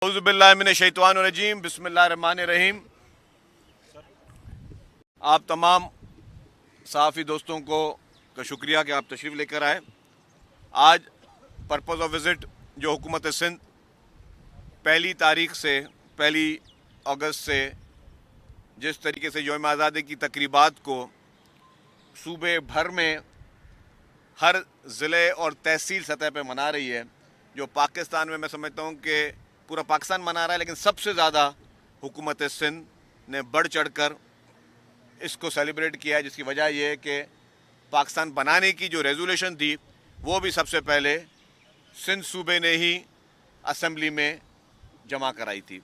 اعوذ باللہ من الشیطان الرجیم بسم اللہ الرحمن الرحیم. آپ تمام صحافی دوستوں کا شکریہ کہ آپ تشریف لے کر آئے. آج پرپز آف وزٹ جو حکومت سندھ پہلی اگست سے جس طریقے سے یوم آزادی کی تقریبات کو صوبے بھر میں ہر ضلع اور تحصیل سطح پہ منا رہی ہے، جو پاکستان میں سمجھتا ہوں کہ پورا پاکستان منا رہا ہے، لیکن سب سے زیادہ حکومت سندھ نے بڑھ چڑھ کر اس کو سیلیبریٹ کیا ہے، جس کی وجہ یہ ہے کہ پاکستان بنانے کی جو ریزولیشن تھی وہ بھی سب سے پہلے سندھ صوبے نے ہی اسمبلی میں جمع کرائی تھی،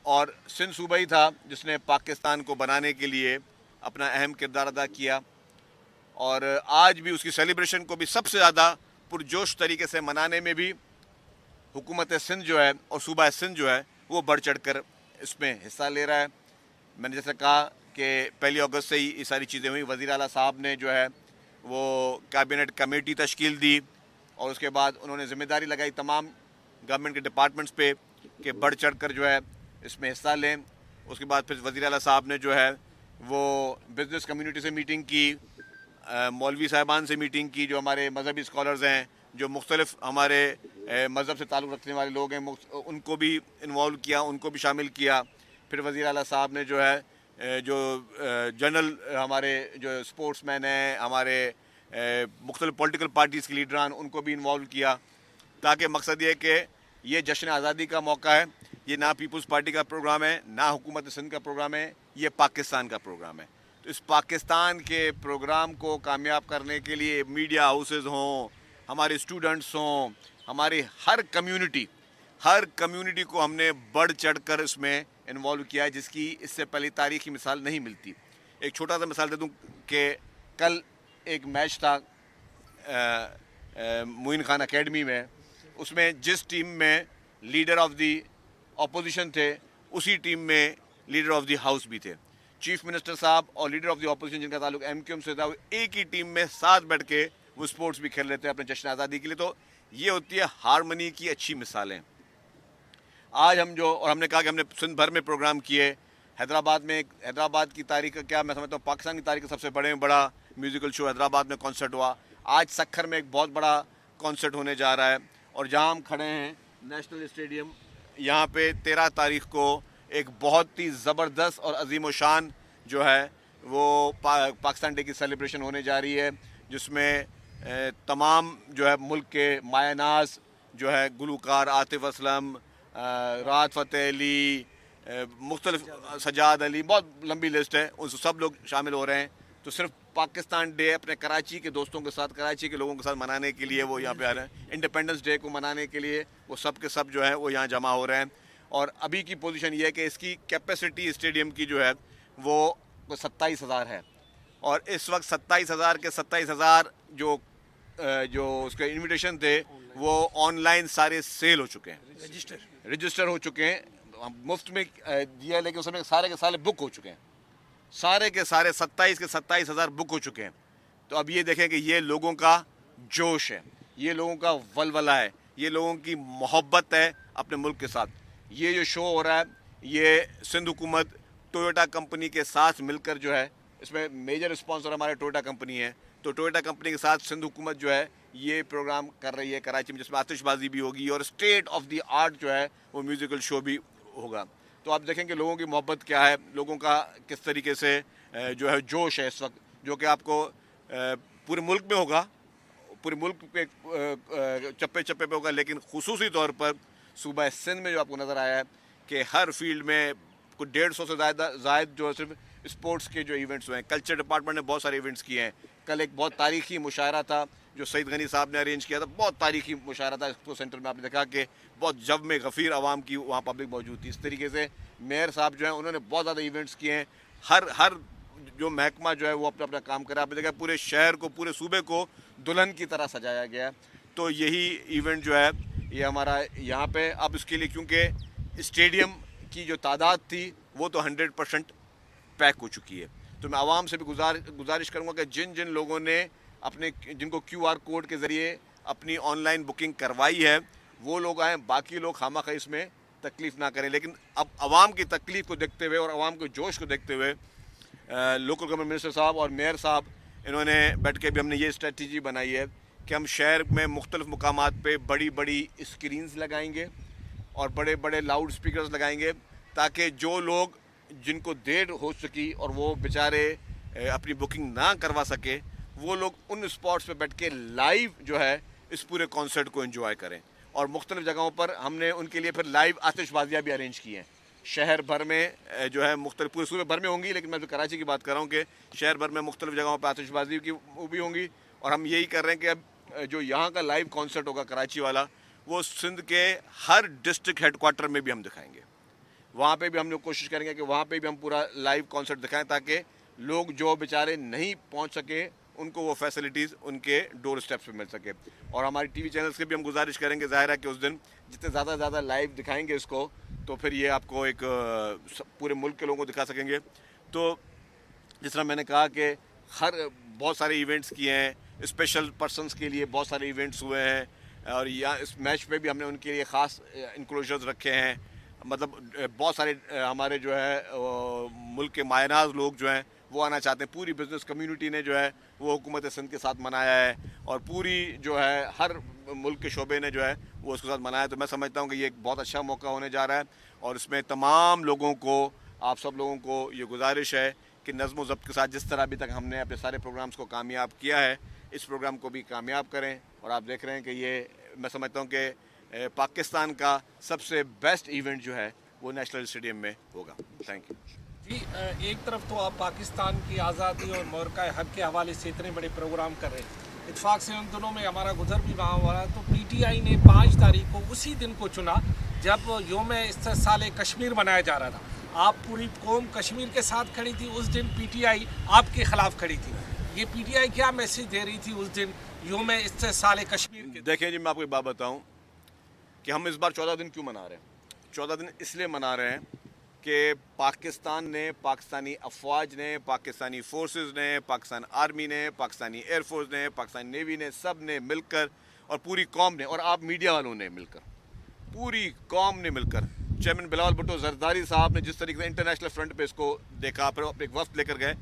اور سندھ صوبہ ہی تھا جس نے پاکستان کو بنانے کے لیے اپنا اہم کردار ادا کیا. اور آج بھی اس کی سیلیبریشن کو بھی سب سے زیادہ پرجوش طریقے سے منانے میں بھی حکومت سندھ جو ہے اور صوبہ سندھ جو ہے وہ بڑھ چڑھ کر اس میں حصہ لے رہا ہے. میں نے جیسے کہا کہ 1 اگست سے ہی یہ ساری چیزیں ہوئیں. وزیر اعلیٰ صاحب نے جو ہے وہ کابینٹ کمیٹی تشکیل دی، اور اس کے بعد انہوں نے ذمہ داری لگائی تمام گورنمنٹ کے ڈپارٹمنٹس پہ کہ بڑھ چڑھ کر جو ہے اس میں حصہ لیں. اس کے بعد پھر وزیر اعلیٰ صاحب نے جو ہے وہ بزنس کمیونٹی سے میٹنگ کی، مولوی صاحبان سے میٹنگ کی، جو ہمارے مذہبی اسکالرز ہیں، جو مختلف ہمارے مذہب سے تعلق رکھنے والے لوگ ہیں، ان کو بھی انوالو کیا، ان کو بھی شامل کیا. پھر وزیر اعلیٰ صاحب نے جو ہے جو جنرل ہمارے جو اسپورٹس مین ہیں، ہمارے مختلف پولیٹیکل پارٹیز کے لیڈران، ان کو بھی انوالو کیا، تاکہ مقصد یہ ہے کہ یہ جشن آزادی کا موقع ہے، یہ نہ پیپلز پارٹی کا پروگرام ہے، نہ حکومت سندھ کا پروگرام ہے، یہ پاکستان کا پروگرام ہے. تو اس پاکستان کے پروگرام کو کامیاب کرنے کے لیے میڈیا ہاؤسز ہوں، ہمارے اسٹوڈنٹس ہوں، ہماری ہر کمیونٹی کو ہم نے بڑھ چڑھ کر اس میں انوالو کیا ہے، جس کی اس سے پہلے تاریخی مثال نہیں ملتی. ایک چھوٹا سا مثال دے دوں کہ کل ایک میچ تھا معین خان اکیڈمی میں، اس میں جس ٹیم میں لیڈر آف دی اپوزیشن تھے اسی ٹیم میں لیڈر آف دی ہاؤس بھی تھے. چیف منسٹر صاحب اور لیڈر آف دی اپوزیشن جن کا تعلق ایم کیو ایم سے تھا، وہ ایک ہی ٹیم میں ساتھ بیٹھ کے وہ سپورٹس بھی کھیل رہے تھے اپنے جشن آزادی کے لیے. تو یہ ہوتی ہے ہارمنی کی اچھی مثالیں. آج ہم نے کہا کہ ہم نے سندھ بھر میں پروگرام کیے. حیدرآباد کی تاریخ کا کیا، میں سمجھتا ہوں پاکستان کی تاریخ کا سب سے بڑا میوزیکل شو حیدرآباد میں کانسرٹ ہوا. آج سکھر میں ایک بہت بڑا کانسرٹ ہونے جا رہا ہے. اور جہاں ہم کھڑے ہیں نیشنل اسٹیڈیم، یہاں پہ 13 تاریخ کو ایک بہت ہی زبردست اور عظیم و شان جو ہے وہ پاکستان ڈے کی سیلیبریشن ہونے جا رہی ہے، جس میں تمام جو ہے ملک کے مایہ ناز جو ہے گلوکار عاطف اسلم، راحت فتح علی، مختلف سجاد علی، بہت لمبی لسٹ ہے، ان سب لوگ شامل ہو رہے ہیں. تو صرف پاکستان ڈے اپنے کراچی کے دوستوں کے ساتھ، کراچی کے لوگوں کے ساتھ منانے کے لیے وہ یہاں پہ آ رہے ہیں. انڈیپینڈنس ڈے کو منانے کے لیے وہ سب کے سب جو ہے وہ یہاں جمع ہو رہے ہیں. اور ابھی کی پوزیشن یہ ہے کہ اس کی کیپیسٹی اسٹیڈیم کی جو ہے وہ 27,000 ہے، اور اس وقت 27,000 کے 27,000 جو اس کے انویٹیشن تھے وہ آن لائن سارے سیل ہو چکے ہیں، رجسٹر ہو چکے ہیں. مفت میں دیا، لیکن اس میں سارے کے سارے بک ہو چکے ہیں، سارے کے سارے 27,000 بک ہو چکے ہیں. تو اب یہ دیکھیں کہ یہ لوگوں کا جوش ہے، یہ لوگوں کا ولولہ ہے، یہ لوگوں کی محبت ہے اپنے ملک کے ساتھ. یہ جو شو ہو رہا ہے یہ سندھ حکومت ٹویوٹا کمپنی کے ساتھ مل کر جو ہے، اس میں میجر اسپانسر ہمارے ٹویوٹا کمپنی ہے. تو ٹویوٹا کمپنی کے ساتھ سندھ حکومت جو ہے یہ پروگرام کر رہی ہے کراچی میں، جس میں آتش بازی بھی ہوگی اور اسٹیٹ آف دی آرٹ جو ہے وہ میوزیکل شو بھی ہوگا. تو آپ دیکھیں کہ لوگوں کی محبت کیا ہے، لوگوں کا کس طریقے سے جو ہے جوش ہے اس وقت، جو کہ آپ کو پورے ملک میں ہوگا، پورے ملک پہ چپے چپے پہ ہوگا، لیکن خصوصی طور پر صوبہ سندھ میں جو آپ کو نظر آیا ہے کہ ہر فیلڈ میں کچھ 150 سے زائد جو صرف اسپورٹس کے جو ایونٹس ہوئے ہیں. کلچر ڈپارٹمنٹ نے بہت سارے ایونٹس کیے ہیں. کل ایک بہت تاریخی مشاعرہ تھا جو سعید غنی صاحب نے ارینج کیا تھا، بہت تاریخی مشاعرہ تھا. ایکسپو سینٹر میں آپ نے دیکھا کہ بہت جب میں غفیر عوام کی وہاں پبلک موجود تھی. اس طریقے سے میئر صاحب جو ہیں انہوں نے بہت زیادہ ایونٹس کیے ہیں. ہر جو محکمہ جو ہے وہ اپنا کام کرا. آپ نے دیکھا پورے شہر کو، پورے صوبے کو دلہن کی طرح سجایا گیا ہے. تو یہی ایونٹ جو ہے یہ ہمارا یہاں پہ اب اس کے لیے، کیونکہ اسٹیڈیم کی جو تعداد تھی وہ تو 100% پیک ہو چکی ہے. تو میں عوام سے بھی گزارش کروں گا کہ جن لوگوں نے جن کو QR کوڈ کے ذریعے اپنی آن لائن بکنگ کروائی ہے وہ لوگ آئیں، باقی لوگ خامخواہ اس میں تکلیف نہ کریں. لیکن اب عوام کی تکلیف کو دیکھتے ہوئے اور عوام کے جوش کو دیکھتے ہوئے لوکل گورنمنٹ منسٹر صاحب اور میئر صاحب انہوں نے بیٹھ کے بھی ہم نے یہ اسٹریٹجی بنائی ہے کہ ہم شہر میں مختلف مقامات پہ بڑی بڑی اسکرینز لگائیں گے اور بڑے بڑے لاؤڈ اسپیکرز لگائیں گے تاکہ جو لوگ جن کو دیر ہو چکی اور وہ بیچارے اپنی بکنگ نہ کروا سکے وہ لوگ ان اسپاٹس پہ بیٹھ کے لائیو جو ہے اس پورے کانسرٹ کو انجوائے کریں. اور مختلف جگہوں پر ہم نے ان کے لیے پھر لائیو آتش بازیاں بھی ارینج کی ہیں شہر بھر میں جو ہے مختلف پورے صوبے بھر میں ہوں گی, لیکن میں تو کراچی کی بات کر رہا ہوں کہ شہر بھر میں مختلف جگہوں پہ آتش بازی کی وہ بھی ہوں گی. اور ہم یہی کر رہے ہیں کہ اب جو یہاں کا لائیو کانسرٹ ہوگا کراچی والا وہ سندھ کے ہر ڈسٹرکٹ ہیڈ کوارٹر میں بھی ہم دکھائیں گے. وہاں پہ بھی ہم لوگ کوشش کریں گے کہ وہاں پہ بھی ہم پورا لائیو کانسرٹ دکھائیں تاکہ لوگ جو بیچارے نہیں پہنچ سکے ان کو وہ فیسلٹیز ان کے ڈور اسٹیپس پہ مل سکے. اور ہماری ٹی وی چینلز سے بھی ہم گزارش کریں گے, ظاہر ہے کہ اس دن جتنے زیادہ سے زیادہ لائیو دکھائیں گے اس کو تو پھر یہ آپ کو ایک پورے ملک کے لوگوں کو دکھا سکیں گے. تو جس طرح میں نے کہا کہ بہت سارے ایونٹس کیے ہیں, اسپیشل پرسنس کے لیے بہت سارے ایونٹس ہوئے ہیں اور یہاں اس میچ پہ بھی ہم نے ان کے لیے خاص انکلوژرز رکھے ہیں. مطلب بہت سارے ہمارے جو ہے ملک کے مایہ ناز لوگ جو ہیں وہ آنا چاہتے ہیں. پوری بزنس کمیونٹی نے جو ہے وہ حکومت سندھ کے ساتھ منایا ہے اور پوری جو ہے ہر ملک کے شعبے نے جو ہے وہ اس کے ساتھ منایا. تو میں سمجھتا ہوں کہ یہ ایک بہت اچھا موقع ہونے جا رہا ہے اور اس میں تمام لوگوں کو, آپ سب لوگوں کو یہ گزارش ہے کہ نظم و ضبط کے ساتھ جس طرح ابھی تک ہم نے اپنے سارے پروگرامز کو کامیاب کیا ہے اس پروگرام کو بھی کامیاب کریں. اور آپ دیکھ رہے ہیں کہ یہ میں سمجھتا ہوں کہ پاکستان کا سب سے بیسٹ ایونٹ جو ہے وہ نیشنل اسٹیڈیم میں ہوگا. Thank you. جی, ایک طرف تو آپ پاکستان کی آزادی اور مورکہ حق کے حوالے سے اتنے بڑے پروگرام کر رہے ہیں. اتفاق سے ان دنوں میں ہمارا گزر بھی وہاں ہوا ہے. تو پی ٹی آئی نے 5 تاریخ کو اسی دن کو چنا جب یوم استحصال کشمیر منایا جا رہا تھا. آپ پوری قوم کشمیر کے ساتھ کھڑی تھی, اس دن پی ٹی آئی آپ کے خلاف کھڑی تھی. یہ پی ٹی آئی کیا میسیج دے رہی تھی اس دن یوم استحصال کشمیر کے؟ دیکھیں جی, میں آپ کو ایک بات بتاؤں کہ ہم اس بار 14 دن کیوں منا رہے ہیں. 14 دن اس لیے منا رہے ہیں کہ پاکستان نے, پاکستانی افواج نے, پاکستانی فورسز نے, پاکستان آرمی نے, پاکستانی ایئر فورس نے, پاکستانی نیوی نے, سب نے مل کر اور پوری قوم نے اور آپ میڈیا والوں نے مل کر, پوری قوم نے مل کر, چیئرمین بلاول بھٹو زرداری صاحب نے جس طریقے سے انٹرنیشنل فرنٹ پہ اس کو دیکھا, پھر اپنے ایک وفد لے کر گئے,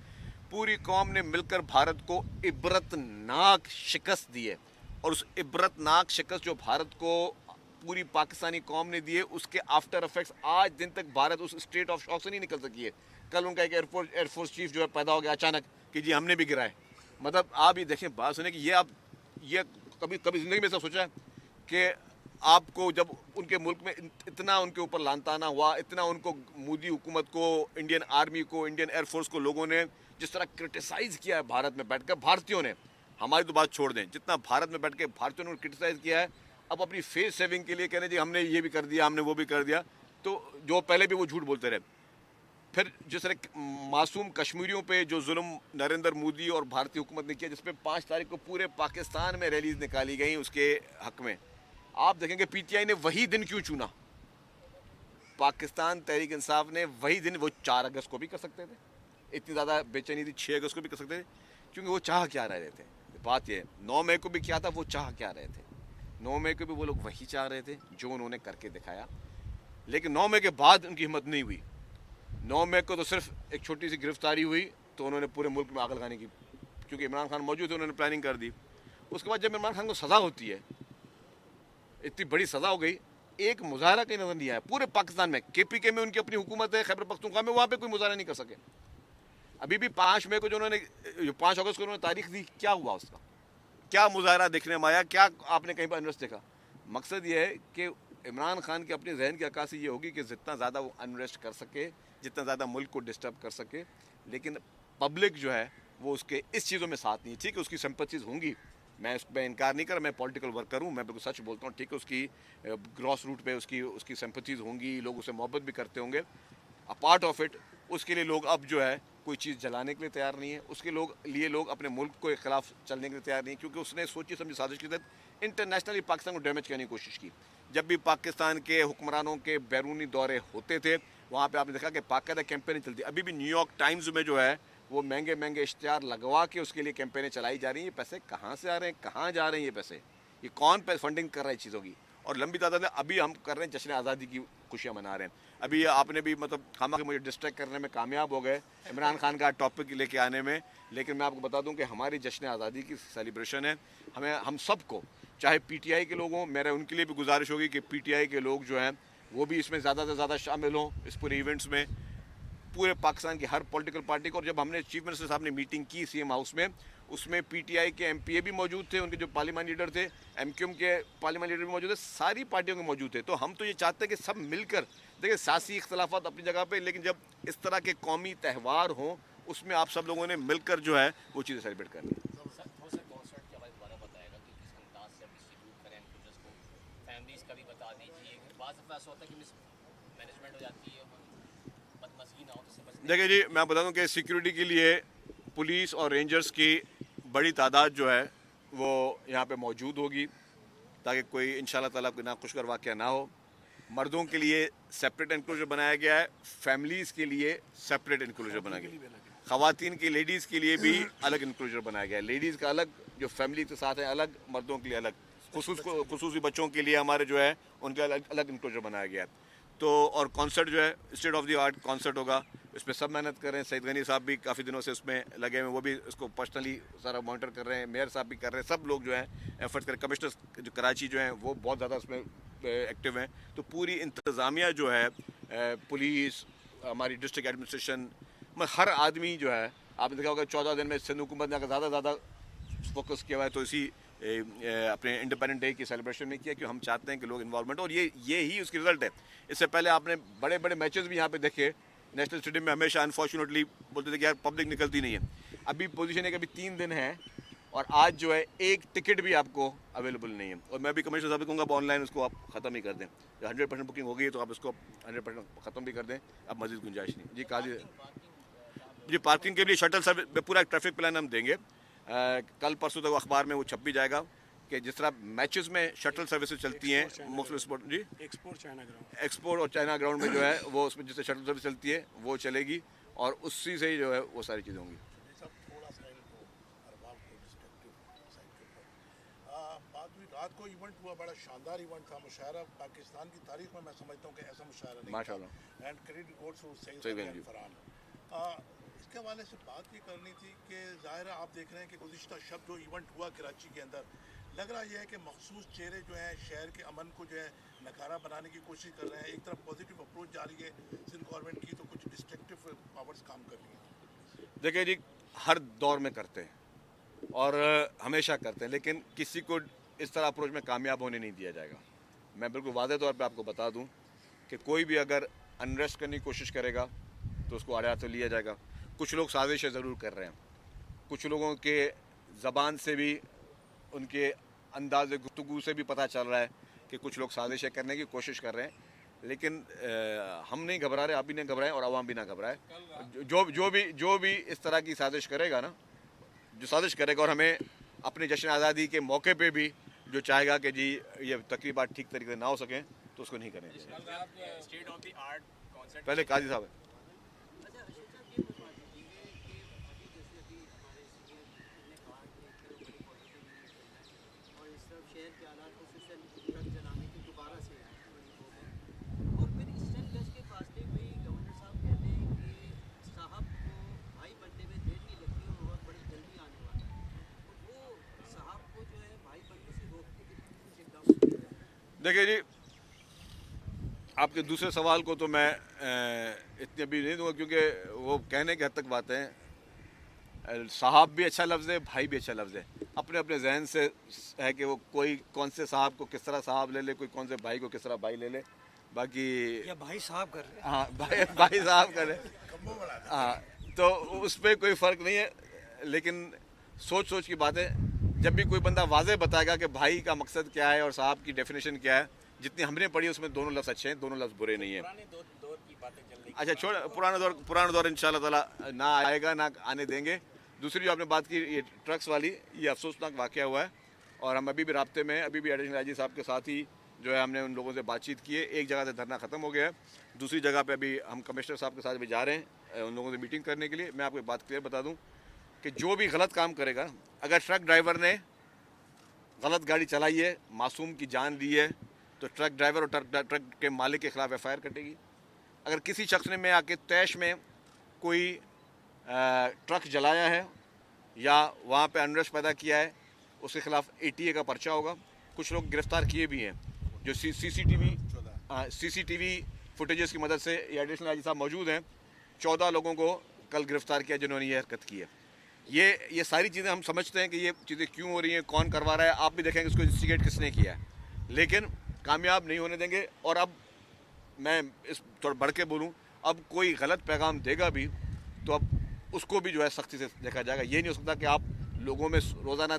پوری قوم نے مل کر بھارت کو عبرتناک شکست دی ہے. اور اس عبرتناک شکست جو بھارت کو پوری پاکستانی قوم نے دیے اس کے آفٹر افیکٹس آج دن تک بھارت اس اسٹیٹ آف شاک سے نہیں نکل سکی ہے. کل ان کا ایک ایئر فورس چیف جو ہے پیدا ہو گیا اچانک کہ جی ہم نے بھی گرائے. مطلب آپ یہ دیکھیں, بات سنیں کہ یہ کبھی زندگی میں ایسا سوچا ہے کہ آپ کو جب ان کے ملک میں اتنا ان کے اوپر لان تانا ہوا, اتنا ان کو مودی حکومت کو, انڈین آرمی کو, انڈین ایئر فورس کو لوگوں نے جس طرح کرٹیسائز کیا ہے بھارت میں بیٹھ کر, بھارتیوں نے, ہماری تو بات چھوڑ دیں, جتنا بھارت میں بیٹھ کے بھارتیوں نے کرٹیسائز کیا ہے, اب اپنی فیس سیونگ کے لیے کہنے جی ہم نے یہ بھی کر دیا, ہم نے وہ بھی کر دیا. تو جو پہلے بھی وہ جھوٹ بولتے رہے. پھر جس طرح معصوم کشمیریوں پہ جو ظلم نریندر مودی اور بھارتی حکومت نے کیا, جس پہ 5 تاریخ کو پورے پاکستان میں ریلیز نکالی گئیں اس کے حق میں, آپ دیکھیں گے پی ٹی آئی نے وہی دن کیوں چنا. پاکستان تحریک انصاف نے وہی دن, وہ 4 اگست کو بھی کر سکتے تھے, اتنی زیادہ بے چینی تھی 6 اگست کو بھی کر سکتے تھے, کیونکہ وہ چاہ کیا رہے تھے. بات یہ 9 مئی کو بھی کیا تھا, وہ چاہ کیا رہے تھے. 9 مئی کو بھی وہ لوگ وہی چاہ رہے تھے جو انہوں نے کر کے دکھایا. لیکن 9 مئی کے بعد ان کی ہمت نہیں ہوئی. 9 مئی کو تو صرف ایک چھوٹی سی گرفتاری ہوئی تو انہوں نے پورے ملک میں آگ لگانے کی, کیونکہ عمران خان موجود تھے, انہوں نے پلاننگ کر دی. اس کے بعد جب عمران خان کو سزا ہوتی ہے, اتنی بڑی سزا ہو گئی, ایک مظاہرہ کہیں نظر نہیں آیا پورے پاکستان میں. کے پی کے میں ان کی اپنی حکومت ہے, خیبر پختونخوا میں, وہاں پہ کوئی مظاہرہ نہیں کر سکے. ابھی بھی 5 مئی کو جو انہوں نے, 5 اگست کو انہوں نے تاریخ دی, کیا ہوا اس کا, کیا مظاہرہ دیکھنے میں آیا, کیا آپ نے کہیں پر انریسٹ دیکھا. مقصد یہ ہے کہ عمران خان کے اپنے ذہن کی عکاسی یہ ہوگی کہ جتنا زیادہ وہ انریسٹ کر سکے, جتنا زیادہ ملک کو ڈسٹرب کر سکے, لیکن پبلک جو ہے وہ اس کے اس چیزوں میں ساتھ نہیں. ٹھیک ہے, اس کی سمپتھیز ہوں گی, میں اس پہ انکار نہیں کر رہا, میں پولیٹیکل ورکر ہوں, میں بالکل سچ بولتا ہوں. ٹھیک ہے, اس کی گراس روٹ پہ اس کی سمپتھیز ہوں گی, لوگ اسے محبت بھی کرتے ہوں گے. اپارٹ آف اٹ, اس کے لیے لوگ اب جو ہے کوئی چیز جلانے کے لیے تیار نہیں ہے. اس کے لیے لوگ اپنے ملک کو خلاف چلنے کے لیے تیار نہیں, کیونکہ اس نے سوچی سمجھی سازش کے تحت انٹرنیشنلی پاکستان کو ڈیمیج کرنے کی کوشش کی. جب بھی پاکستان کے حکمرانوں کے بیرونی دورے ہوتے تھے, وہاں پہ آپ نے دیکھا کہ باقاعدہ کیمپینیں چلتی. ابھی بھی نیو یارک ٹائمز میں جو ہے وہ مہنگے اشتہار لگوا کے اس کے لیے کیمپینیں چلائی جا رہی ہیں. یہ پیسے کہاں سے آ رہے ہیں, کہاں جا رہے ہیں یہ پیسے, یہ کون فنڈنگ کر رہا ہے چیزوں کی. اور لمبی تعداد میں ابھی ہم کر رہے ہیں جشن آزادی کی خوشیاں منا رہے ہیں. ابھی آپ نے بھی مطلب ہم مجھے ڈسٹریکٹ کرنے میں کامیاب ہو گئے عمران خان کا ٹاپک لے کے آنے میں, لیکن میں آپ کو بتا دوں کہ ہماری جشن آزادی کی سیلیبریشن ہے. ہم سب کو, چاہے پی ٹی آئی کے لوگ ہوں, میرا ان کے لیے بھی گزارش ہوگی کہ پی ٹی آئی کے لوگ جو ہیں وہ بھی اس میں زیادہ سے زیادہ شامل ہوں اس پورے ایونٹس میں, پورے پاکستان کی ہر پولیٹیکل پارٹی کو. اور جب ہم نے چیف منسٹر صاحب نے میٹنگ کی سی ایم ہاؤس میں, اس میں پی ٹی آئی کے ایم پی اے بھی موجود تھے, ان کے جو پارلیمان لیڈر تھے, ایم کیو ایم کے پارلیمان لیڈر بھی موجود تھے, ساری پارٹیوں کے موجود تھے. تو ہم تو یہ چاہتے ہیں کہ سب مل کر, دیکھیں سیاسی اختلافات اپنی جگہ پہ, لیکن جب اس طرح کے قومی تہوار ہوں اس میں آپ سب لوگوں نے مل کر جو ہے وہ چیزیں سیلیبریٹ کرنی. دیکھیں جی, میں بتا دوں کہ سیکیورٹی کے لیے پولیس اور رینجرز کی بڑی تعداد جو ہے وہ یہاں پہ موجود ہوگی, تاکہ کوئی انشاءاللہ تعالیٰ کوئی ناخوشگوار واقعہ نہ ہو. مردوں کے لیے سیپریٹ انکلوژر بنایا گیا ہے, فیملیز کے لیے سیپریٹ انکلوژر بنایا گیا ہے, خواتین کی لیڈیز کے لیے بھی الگ انکلوژر بنایا گیا ہے. لیڈیز کا الگ, جو فیملی کے ساتھ ہیں الگ, مردوں کے لیے الگ, خصوصی بچوں کے لیے ہمارے جو ہے ان کا الگ انکلوژر بنایا گیا ہے. تو اور کانسرٹ جو ہے state of the art concert ہوگا, اس پہ سب محنت کر رہے ہیں. سعید غنی صاحب بھی کافی دنوں سے اس میں لگے ہوئے ہیں, وہ بھی اس کو پرسنلی سارا مانیٹر کر رہے ہیں, میئر صاحب بھی کر رہے ہیں, سب لوگ جو ہیں ایفرٹ کر رہے ہیں. کمشنر جو کراچی جو ہیں وہ بہت زیادہ اس میں ایکٹیو ہیں. تو پوری انتظامیہ جو ہے, پولیس, ہماری ڈسٹرکٹ ایڈمنسٹریشن, ہر آدمی جو ہے, آپ نے دیکھا ہوگا 14 دن میں سندھ حکومت نے زیادہ زیادہ فوکس کیا ہوا ہے تو اسی اپنے انڈیپینڈنٹ ڈے کی سیلیبریشن میں کیا, کہ ہم چاہتے ہیں کہ لوگ انوالومنٹ, اور یہ ہی اس کی رزلٹ ہے. اس سے پہلے آپ نے بڑے بڑے میچز بھی یہاں پہ دیکھے نیشنل اسٹیڈیم میں, ہمیشہ انفارچونیٹلی بولتے تھے کہ یار پبلک نکلتی نہیں ہے. ابھی پوزیشن ہے کہ ابھی 3 دن ہیں اور آج جو ہے ایک ٹکٹ بھی آپ کو اویلیبل نہیں ہے. اور میں بھی کمشنر صاحب کو کہوں گا آپ آن لائن اس کو آپ ختم ہی کر دیں. 100% بکنگ ہو گئی ہے تو آپ اس کو 100% ختم بھی کر دیں, اب مزید گنجائش نہیں. جی قاضی جی, پارکنگ کے لیے شٹل سروس پورا ٹریفک پلان ہم دیں گے. کل پرسوں تک اخبار میں وہ چھپ بھی جائے گا کہ جس طرح میچز میں شٹل سروسز چلتی ہیں مختلف اسپورٹ, جی ایکسپورٹ اور چائنا گراؤنڈ میں جو ہے وہ اس میں جس سے شٹل سروس چلتی ہے وہ چلے گی, اور اسی سے ہی جو ہے وہ ساری چیزیں ہوں گی. رات کو ایونٹ ہوا, بڑا شاندار ایونٹ تھا, مشاعرہ پاکستان کی تاریخ میں سمجھتا ہوں کہ ایسا مشاعرہ نہیں ماشاء اللہ. And credit goes to Saeed Ghani Farhan. اس کے حوالے سے بات یہ کرنی تھی کہ ظاہر ہے آپ دیکھ رہے ہیں کہ گزشتہ شب جو ایونٹ ہوا کراچی کے اندر, لگ رہا یہ ہے کہ مخصوص چہرے جو ہیں شہر کے امن کو جو ہے نکارہ بنانے کی کوشش کر رہے ہیں. ایک طرف پازیٹیو اپروچ جاری ہے سندھ گورنمنٹ کی, تو کچھ ڈسٹرکٹیو پاورز کام کر رہی ہیں. دیکھیں جی, ہر دور میں کرتے ہیں اور ہمیشہ کرتے ہیں, لیکن کسی کو اس طرح اپروچ میں کامیاب ہونے نہیں دیا جائے گا. میں بالکل واضح طور پہ آپ کو بتا دوں کہ کوئی بھی اگر انریسٹ کرنے کی کوشش کرے گا تو اس کو آڑے ہاتھوں لیا جائے گا. کچھ لوگ سازشیں ضرور کر رہے ہیں, کچھ لوگوں کے زبان سے بھی, ان کے انداز گفتگو سے بھی پتہ چل رہا ہے کہ کچھ لوگ سازشیں کرنے کی کوشش کر رہے ہیں. لیکن ہم نہیں گھبرا رہے, آپ بھی نہیں گھبرائیں اور عوام بھی نہ گھبرائے. جو بھی اس طرح کی سازش کرے گا نا, جو سازش کرے گا اور ہمیں اپنے جشن آزادی کے موقع پہ بھی جو چاہے گا کہ جی یہ تقریبات ٹھیک طریقے سے نہ ہو سکیں تو اس کو نہیں کریں گے. پہلے قاضی صاحب ہے. دیکھیے جی, آپ کے دوسرے سوال کو تو میں اتنی ابھی نہیں دوں گا کیونکہ وہ کہنے کی حد تک باتیں ہیں. صاحب بھی اچھا لفظ ہے, بھائی بھی اچھا لفظ ہے. اپنے اپنے ذہن سے ہے کہ وہ کوئی کون سے صاحب کو کس طرح صاحب لے لے, کوئی کون سے بھائی کو کس طرح بھائی لے لے. باقی یا بھائی صاحب کر رہے ہیں, ہاں بھائی صاحب کر رہے, ہاں تو اس پہ کوئی فرق نہیں ہے. لیکن سوچ کی بات ہے. جب بھی کوئی بندہ واضح بتائے گا کہ بھائی کا مقصد کیا ہے اور صاحب کی ڈیفینیشن کیا ہے, جتنی ہم نے پڑھی اس میں دونوں لفظ اچھے ہیں, دونوں لفظ برے نہیں ہیں. اچھا چھوڑ, پرانا دور انشاءاللہ تعالیٰ نہ آئے گا, نہ آنے دیں گے. دوسری جو آپ نے بات کی یہ ٹرکس والی, یہ افسوسناک واقعہ ہوا ہے اور ہم ابھی بھی رابطے میں ہیں. ابھی بھی ایڈیشنل آئی جی صاحب کے ساتھ ہی جو ہے ہم نے ان لوگوں سے بات چیت کی ہے. ایک جگہ سے دھرنا ختم ہو گیا ہے, دوسری جگہ پہ ابھی ہم کمشنر صاحب کے ساتھ بھی جا رہے ہیں ان لوگوں سے میٹنگ کرنے کے لیے. میں آپ کو بات کلیئر بتا دوں کہ جو بھی غلط کام کرے گا, اگر ٹرک ڈرائیور نے غلط گاڑی چلائی ہے, معصوم کی جان لی ہے, تو ٹرک ڈرائیور اور ٹرک کے مالک کے خلاف ایف آئی آر کٹے گی. اگر کسی شخص نے میں آ کے طیش میں کوئی ٹرک جلایا ہے یا وہاں پہ انرسٹ پیدا کیا ہے, اس کے خلاف ATA کا پرچہ ہوگا. کچھ لوگ گرفتار کیے بھی ہیں جو سی سی ٹی وی فوٹیجز کی مدد سے. یہ ایڈیشنل آئی جی صاحب موجود ہیں. 14 لوگوں کو کل گرفتار کیا جنہوں نے یہ حرکت کی ہے. یہ ساری چیزیں ہم سمجھتے ہیں کہ یہ چیزیں کیوں ہو رہی ہیں, کون کروا رہا ہے. آپ بھی دیکھیں گے اس کو انویسٹیگیٹ کس نے کیا ہے, لیکن کامیاب نہیں ہونے دیں گے. اور اب میں اس تھوڑا بڑھ کے بولوں, اب کوئی غلط پیغام دے گا بھی تو اب اس کو بھی جو ہے سختی سے دیکھا جائے گا. یہ نہیں ہو سکتا کہ آپ لوگوں میں روزانہ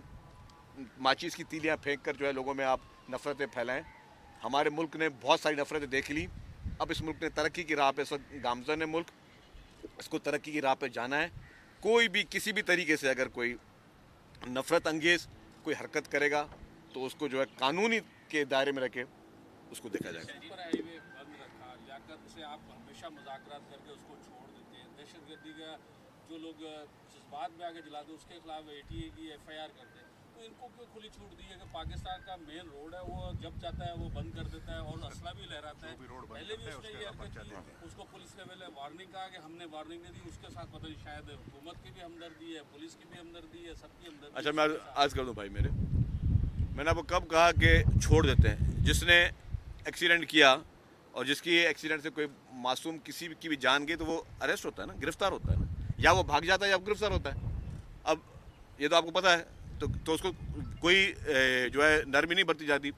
ماچیز کی تیلیاں پھینک کر جو ہے لوگوں میں آپ نفرتیں پھیلائیں. ہمارے ملک نے بہت ساری نفرتیں دیکھ لی. اب اس ملک نے ترقی کی راہ پہ, اس وقت گامزن ہے ملک, اس کو ترقی کی راہ پہ جانا ہے. کوئی بھی کسی بھی طریقے سے اگر کوئی نفرت انگیز کوئی حرکت کرے گا تو اس کو جو ہے قانونی کے دائرے میں رکھے اس کو دیکھا جائے گا. ہائی وے بند رکھا, لیاقت سے آپ ہمیشہ مذاکرات کر کے اس کو چھوڑ دیتے ہیں. دہشت گردی کا جو لوگ جذبات میں آگے جلاتے ہیں اس کے خلاف ATA کی FIR کرتے ہیں. تو ان کو کیوں کھلی چھوٹ دی ہے کہ پاکستان کا مین روڈ ہے وہ جب چاہتا ہے وہ بند کر دیتا ہے اور اسلحہ بھی لہراتا ہے. پہلے بھی اس نے یہ حرکت کی, اس کو پولیس نے پہلے وارننگ کہا کہ ہم نے وارننگ نہیں دی. اس کے ساتھ پتہ نہیں شاید حکومت کی بھی ہمدردی ہے, پولیس کی بھی ہمدردی ہے, سب کی ہمدردی. اچھا میں عرض کر دوں بھائی میرے, میں نے آپ کو کب کہا کہ چھوڑ دیتے ہیں؟ جس نے ایکسیڈنٹ کیا اور جس کی ایکسیڈنٹ سے کوئی معصوم کسی کی بھی جان گئی تو وہ اریسٹ ہوتا ہے نا, گرفتار ہوتا ہے نا. یا وہ بھاگ جاتا ہے یا گرفتار ہوتا ہے. اب یہ تو آپ کو پتہ ہے, تو اس کو کوئی جو ہے نرمی نہیں برتی جاتی.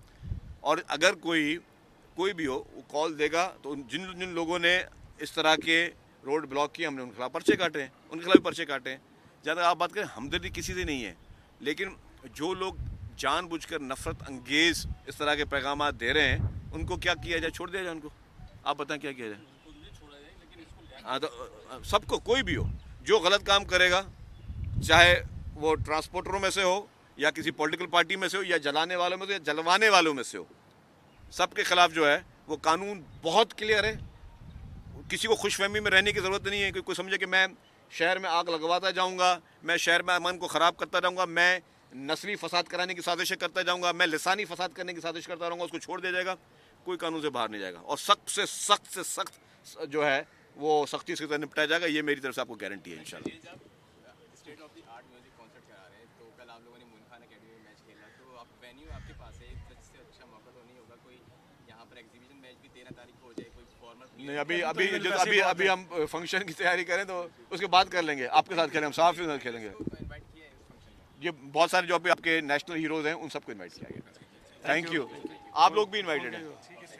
اور اگر کوئی بھی ہو وہ کال دے گا تو جن لوگوں نے اس طرح کے روڈ بلاک کیے ہم نے ان کے خلاف پرچے کاٹے ہیں, ان کے خلاف بھی پرچے کاٹے ہیں. جہاں تک آپ بات کریں ہمدردی کسی سے نہیں ہے, لیکن جو لوگ جان بوجھ کر نفرت انگیز اس طرح کے پیغامات دے رہے ہیں ان کو کیا کیا جائے؟ چھوڑ دیا جائے ان کو؟ آپ بتائیں کیا کیا جائے؟ ہاں تو سب کو, کوئی بھی ہو جو غلط کام کرے گا, چاہے وہ ٹرانسپورٹروں میں سے ہو یا کسی پولیٹیکل پارٹی میں سے ہو یا جلانے والوں میں سے یا جلوانے والوں میں سے ہو, سب کے خلاف جو ہے وہ قانون بہت کلیئر ہے. کسی کو خوش فہمی میں رہنے کی ضرورت نہیں ہے کہ کوئی سمجھے کہ میں شہر میں آگ لگواتا جاؤں گا, میں شہر میں امن کو خراب کرتا جاؤں گا, میں نسلی فساد کرانے کی سازشیں کرتا جاؤں گا, میں لسانی فساد کرنے کی سازش کرتا رہوں گا. اس کو چھوڑ دیا جائے گا, کوئی قانون سے باہر نہیں جائے گا اور سخت سے سخت جو ہے وہ سختی سے نپٹایا جائے گا. یہ میری طرف سے آپ کو گارنٹی ہے انشاءاللہ. State of the art music concert کرا رہے ہیں, تو کل آپ لوگوں نے مون خان اکیڈمی میں میچ کھیلا, تو آپ وینیو آپ کے پاس ہے, اس سے اچھا موقع تو نہیں ہوگا کوئی یہاں پر ایگزیبیشن میچ بھی 13 تاریخ کو ہو جائے, کوئی فارمل نہیں. ابھی ہم فنکشن کی تیاری کریں تو اس کے بعد کر لیں گے, آپ کے ساتھ کھیلیں, ہم صحافیوں کے ساتھ کھیلیں گے. انوائٹ کیا ہے اس فنکشن میں؟ یہ بہت سارے جو آپ کے نیشنل ہیروز ہیں ان سب کو انوائٹ کیا گیا. Thank you. آپ لوگ بھی انوائٹیڈ ہیں.